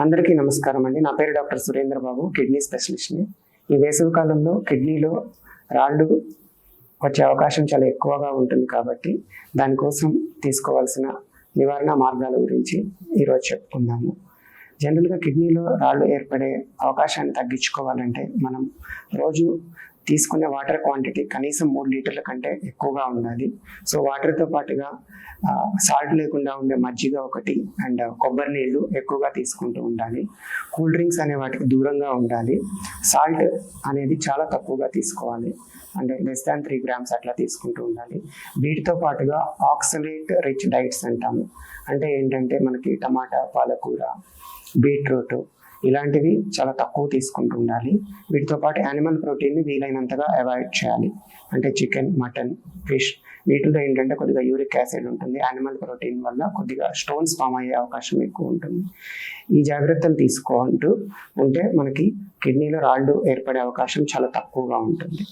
అందరికీ నమస్కారం అండి. నా పేరు డాక్టర్ సురేంద్ర బాబు, కిడ్నీ స్పెషలిస్ట్ని. ఈ వేసవి కాలంలో కిడ్నీలో రాళ్ళు వచ్చే అవకాశం చాలా ఎక్కువగా ఉంటుంది కాబట్టి దానికోసం తీసుకోవాల్సిన నివారణ మార్గాల గురించి ఈరోజు చెప్పుకుందాము. జనరల్గా కిడ్నీలో రాళ్ళు ఏర్పడే అవకాశాన్ని తగ్గించుకోవాలంటే మనం రోజు తీసుకునే వాటర్ క్వాంటిటీ కనీసం 3 లీటర్ల కంటే ఎక్కువగా ఉండాలి. సో వాటర్తో పాటుగా సాల్ట్ లేకుండా ఉండే మజ్జిగ ఒకటి అండ్ కొబ్బరి నీళ్ళు ఎక్కువగా తీసుకుంటూ ఉండాలి. కూల్ డ్రింక్స్ అనే వాటికి దూరంగా ఉండాలి. సాల్ట్ అనేది చాలా తక్కువగా తీసుకోవాలి, అంటే లెస్ దాన్ 3 grams అట్లా తీసుకుంటూ ఉండాలి. వీటితో పాటుగా ఆక్సలేట్ రిచ్ డైట్స్ అంటాము. అంటే ఏంటంటే మనకి టమాటా, పాలకూర, బీట్రూట్ ఇలాంటివి చాలా తక్కువ తీసుకుంటూ ఉండాలి. వీటితో పాటు యానిమల్ ప్రోటీన్ని వీలైనంతగా అవాయిడ్ చేయాలి. అంటే చికెన్, మటన్, ఫిష్ వీటిలో ఏంటంటే కొద్దిగా యూరిక్ యాసిడ్ ఉంటుంది. యానిమల్ ప్రోటీన్ వల్ల కొద్దిగా స్టోన్స్ ఫామ్ అయ్యే అవకాశం ఎక్కువ ఉంటుంది. ఈ జాగ్రత్తలు తీసుకుంటూ ఉంటే మనకి కిడ్నీలో రాళ్ళు ఏర్పడే అవకాశం చాలా తక్కువగా ఉంటుంది.